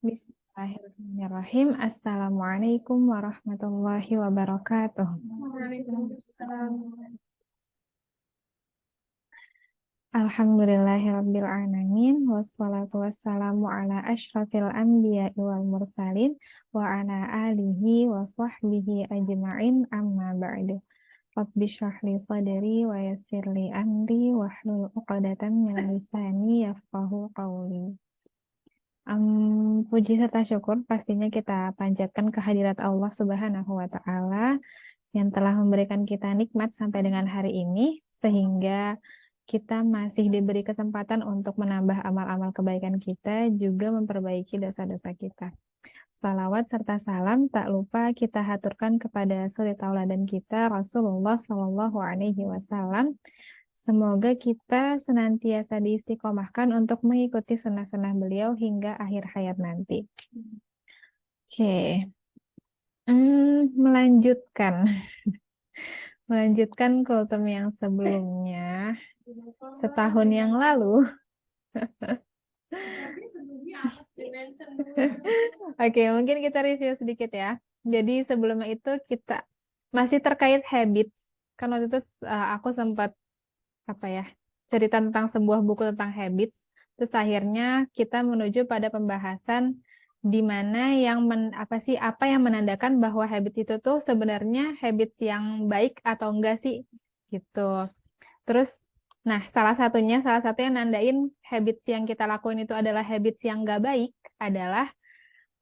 Bismillahirrahmanirrahim. Assalamualaikum warahmatullahi wabarakatuh. Alhamdulillahirabbil alamin wassalatu wassalamu ala asyrafil anbiya'i wal mursalin wa ala alihi wa sahbihi ajma'in amma ba'du. Rabbi shrah li sadri wa yassir li amri wahlul 'uqdatam min lisani yafqahu qawli. Puji serta syukur pastinya kita panjatkan kehadirat Allah Subhanahu wa Ta'ala yang telah memberikan kita nikmat sampai dengan hari ini, sehingga kita masih diberi kesempatan untuk menambah amal-amal kebaikan kita, juga memperbaiki dosa-dosa kita. Salawat serta salam tak lupa kita haturkan kepada suri tauladan kita Rasulullah Shallallahu Alaihi Wasallam. Semoga kita senantiasa diistiqomahkan untuk mengikuti sunnah-sunnah beliau hingga akhir hayat nanti. Oke, melanjutkan kultum yang sebelumnya, setahun yang lalu. Oke, mungkin kita review sedikit ya. Jadi sebelumnya itu kita masih terkait habits. Kan waktu itu aku sempat cerita tentang sebuah buku tentang habits. Terus akhirnya kita menuju pada pembahasan di mana apa yang menandakan bahwa habits itu tuh sebenarnya habits yang baik atau enggak sih gitu. Terus salah satu yang nandain habits yang kita lakuin itu adalah habits yang enggak baik adalah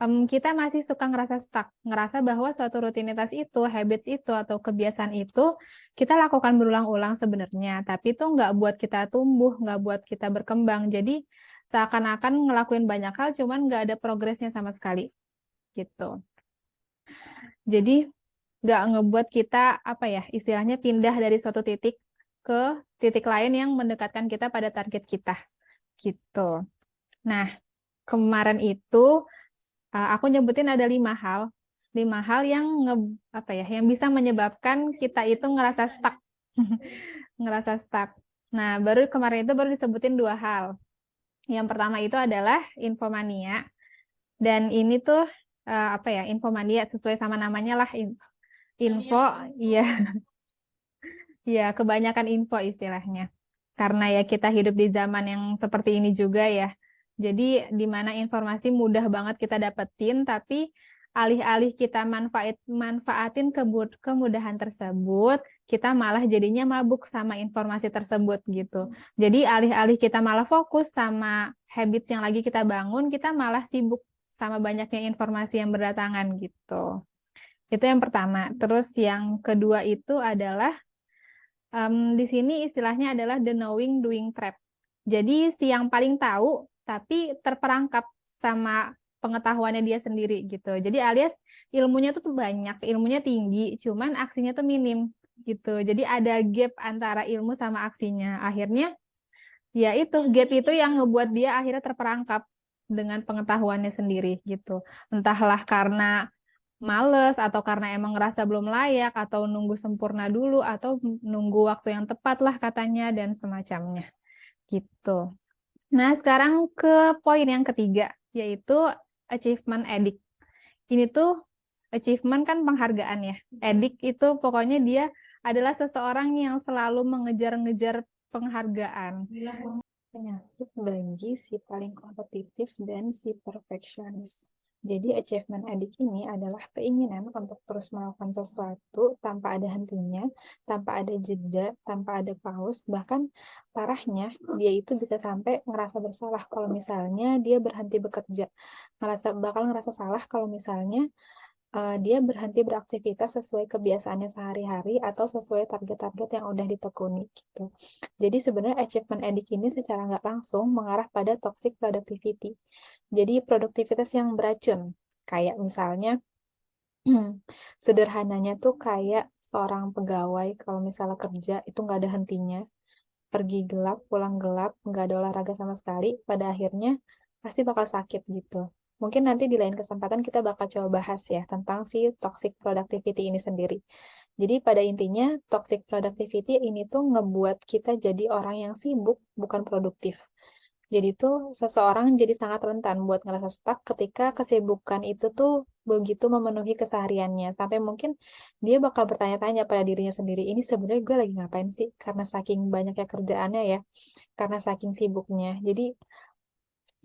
kita masih suka ngerasa stuck, ngerasa bahwa suatu rutinitas itu, habits itu, atau kebiasaan itu kita lakukan berulang-ulang sebenarnya, tapi itu nggak buat kita tumbuh, nggak buat kita berkembang. Jadi seakan-akan ngelakuin banyak hal, cuman nggak ada progresnya sama sekali, gitu. Jadi nggak ngebuat kita istilahnya pindah dari suatu titik ke titik lain yang mendekatkan kita pada target kita, gitu. Nah, kemarin itu aku nyebutin ada 5 hal yang yang bisa menyebabkan kita itu ngerasa stuck. Ngerasa stuck. Nah, kemarin itu baru disebutin 2 hal. Yang pertama itu adalah infomania. Dan ini tuh infomania sesuai sama namanya lah, info, iya. Ya, kebanyakan info istilahnya. Karena ya kita hidup di zaman yang seperti ini juga ya. Jadi di mana informasi mudah banget kita dapetin, tapi alih-alih kita manfaatin kemudahan tersebut, kita malah jadinya mabuk sama informasi tersebut gitu. Jadi alih-alih kita malah fokus sama habits yang lagi kita bangun, kita malah sibuk sama banyaknya informasi yang berdatangan gitu. Itu yang pertama. Terus yang kedua itu adalah di sini istilahnya adalah the knowing doing trap. Jadi si yang paling tahu tapi terperangkap sama pengetahuannya dia sendiri gitu. Jadi alias ilmunya tuh banyak, ilmunya tinggi, cuman aksinya tuh minim gitu. Jadi ada gap antara ilmu sama aksinya. Akhirnya ya itu gap itu yang ngebuat dia akhirnya terperangkap dengan pengetahuannya sendiri gitu. Entahlah karena males atau karena emang ngerasa belum layak atau nunggu sempurna dulu atau nunggu waktu yang tepat lah katanya dan semacamnya gitu. Nah, sekarang ke poin yang ketiga, yaitu achievement addict. Ini tuh achievement kan penghargaan ya. Addict itu pokoknya dia adalah seseorang yang selalu mengejar-ngejar penghargaan. Penyakit bagi si paling kompetitif dan si perfeksionis. Jadi achievement addict ini adalah keinginan untuk terus melakukan sesuatu tanpa ada hentinya, tanpa ada jeda, tanpa ada pause, bahkan parahnya dia itu bisa sampai ngerasa bersalah kalau misalnya dia berhenti bekerja. Bakal ngerasa salah kalau misalnya dia berhenti beraktivitas sesuai kebiasaannya sehari-hari atau sesuai target-target yang udah ditekuni gitu. Jadi sebenarnya achievement addict ini secara nggak langsung mengarah pada toxic productivity. Jadi produktivitas yang beracun. Kayak misalnya sederhananya tuh kayak seorang pegawai kalau misalnya kerja itu nggak ada hentinya, pergi gelap, pulang gelap, nggak ada olahraga sama sekali, pada akhirnya pasti bakal sakit gitu. Mungkin nanti di lain kesempatan kita bakal coba bahas ya tentang si toxic productivity ini sendiri. Jadi pada intinya toxic productivity ini tuh ngebuat kita jadi orang yang sibuk, bukan produktif. Jadi tuh seseorang jadi sangat rentan buat ngerasa stuck ketika kesibukan itu tuh begitu memenuhi kesehariannya. Sampai mungkin dia bakal bertanya-tanya pada dirinya sendiri, ini sebenarnya gue lagi ngapain sih? Karena saking banyaknya kerjaannya ya, karena saking sibuknya. Jadi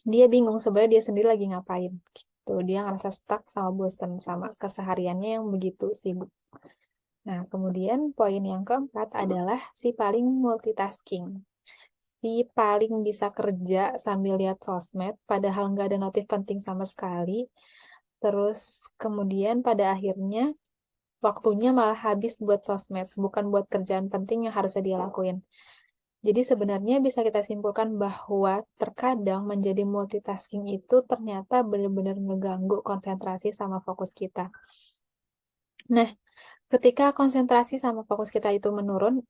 dia bingung sebenarnya dia sendiri lagi ngapain. Gitu. Dia ngerasa stuck sama bosen sama kesehariannya yang begitu sibuk. Nah, kemudian poin yang keempat adalah si paling multitasking. Si paling bisa kerja sambil lihat sosmed, padahal nggak ada notif penting sama sekali. Terus kemudian pada akhirnya waktunya malah habis buat sosmed, bukan buat kerjaan penting yang harusnya dia lakuin. Jadi sebenarnya bisa kita simpulkan bahwa terkadang menjadi multitasking itu ternyata benar-benar ngeganggu konsentrasi sama fokus kita. Nah, ketika konsentrasi sama fokus kita itu menurun,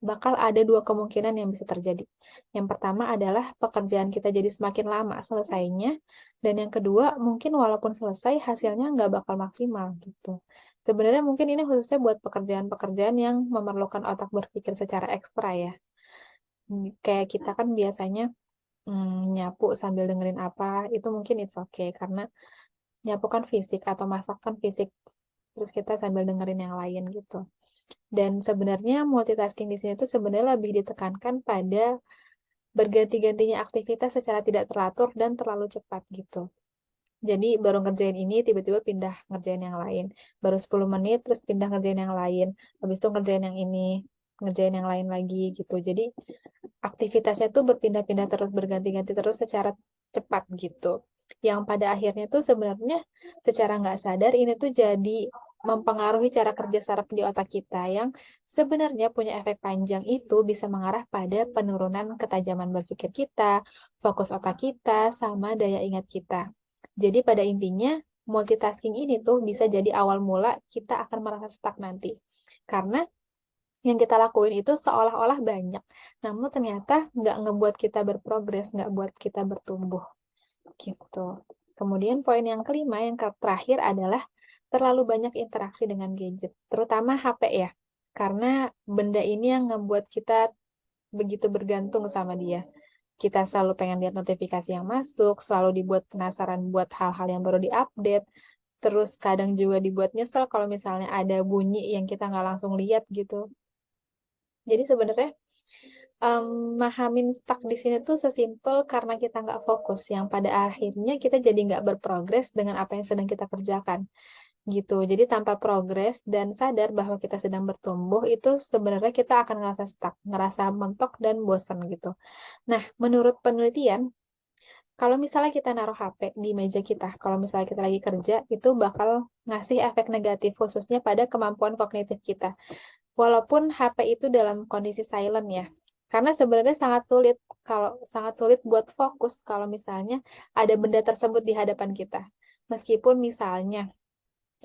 bakal ada dua kemungkinan yang bisa terjadi. Yang pertama adalah pekerjaan kita jadi semakin lama selesainya, dan yang kedua mungkin walaupun selesai hasilnya nggak bakal maksimal gitu. Sebenarnya mungkin ini khususnya buat pekerjaan-pekerjaan yang memerlukan otak berpikir secara ekstra ya. Kayak kita kan biasanya nyapu sambil dengerin apa, itu mungkin it's okay karena nyapu kan fisik atau masak kan fisik, terus kita sambil dengerin yang lain gitu. Dan sebenarnya multitasking di sini tuh sebenarnya lebih ditekankan pada berganti-gantinya aktivitas secara tidak teratur dan terlalu cepat gitu. Jadi baru ngerjain ini, tiba-tiba pindah ngerjain yang lain. Baru 10 menit, terus pindah ngerjain yang lain. Habis itu ngerjain yang ini, ngerjain yang lain lagi gitu. Jadi aktivitasnya tuh berpindah-pindah terus, berganti-ganti terus secara cepat gitu. Yang pada akhirnya tuh sebenarnya secara nggak sadar ini tuh jadi mempengaruhi cara kerja saraf di otak kita yang sebenarnya punya efek panjang itu bisa mengarah pada penurunan ketajaman berpikir kita, fokus otak kita, sama daya ingat kita. Jadi pada intinya multitasking ini tuh bisa jadi awal mula kita akan merasa stuck nanti. Karena yang kita lakuin itu seolah-olah banyak, namun ternyata nggak ngebuat kita berprogres, nggak buat kita bertumbuh, gitu. Kemudian poin yang kelima, yang terakhir adalah terlalu banyak interaksi dengan gadget, terutama HP ya, karena benda ini yang ngebuat kita begitu bergantung sama dia. Kita selalu pengen lihat notifikasi yang masuk, selalu dibuat penasaran buat hal-hal yang baru diupdate, terus kadang juga dibuat nyesel kalau misalnya ada bunyi yang kita nggak langsung lihat gitu. Jadi sebenarnya em, mahamin stuck di sini tuh sesimpel karena kita nggak fokus, yang pada akhirnya kita jadi nggak berprogres dengan apa yang sedang kita kerjakan gitu. Jadi tanpa progres dan sadar bahwa kita sedang bertumbuh itu sebenarnya kita akan ngerasa stuck, ngerasa mentok dan bosan gitu. Nah, menurut penelitian, kalau misalnya kita naruh HP di meja kita, kalau misalnya kita lagi kerja, itu bakal ngasih efek negatif khususnya pada kemampuan kognitif kita. Walaupun HP itu dalam kondisi silent ya. Karena sebenarnya sangat sulit buat fokus kalau misalnya ada benda tersebut di hadapan kita. Meskipun misalnya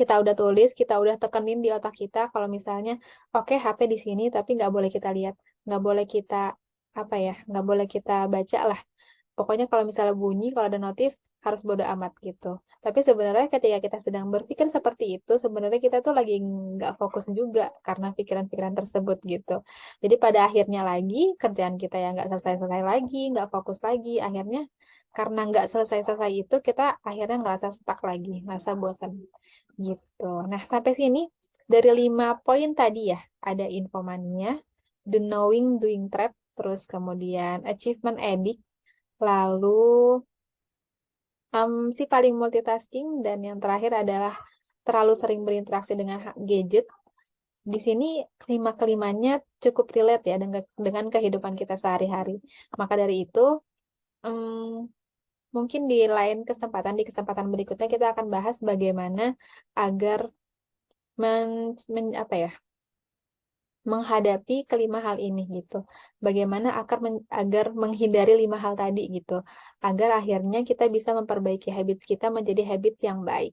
kita udah tulis, kita udah tekenin di otak kita kalau misalnya oke HP di sini tapi nggak boleh kita lihat, nggak boleh kita apa ya, nggak boleh kita baca lah. Pokoknya kalau misalnya bunyi, kalau ada notif, harus bodo amat gitu. Tapi sebenarnya ketika kita sedang berpikir seperti itu, sebenarnya kita tuh lagi nggak fokus juga karena pikiran-pikiran tersebut gitu. Jadi pada akhirnya lagi, kerjaan kita yang nggak selesai-selesai lagi, nggak fokus lagi. Akhirnya karena nggak selesai-selesai itu, kita akhirnya ngerasa stuck lagi, ngerasa bosan gitu. Nah, sampai sini dari 5 poin tadi ya, ada infomania, the knowing doing trap, terus kemudian achievement addict, lalu si paling multitasking, dan yang terakhir adalah terlalu sering berinteraksi dengan gadget. Di sini kelimanya cukup relate ya dengan kehidupan kita sehari-hari. Maka dari itu, em, mungkin di kesempatan berikutnya kita akan bahas bagaimana agar apa ya, menghadapi kelima hal ini gitu. Bagaimana agar menghindari 5 hal tadi gitu. Agar akhirnya kita bisa memperbaiki habits kita menjadi habits yang baik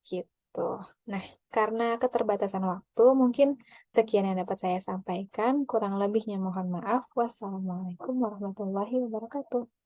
gitu. Nah, karena keterbatasan waktu, mungkin sekian yang dapat saya sampaikan. Kurang lebihnya mohon maaf. Wassalamualaikum warahmatullahi wabarakatuh.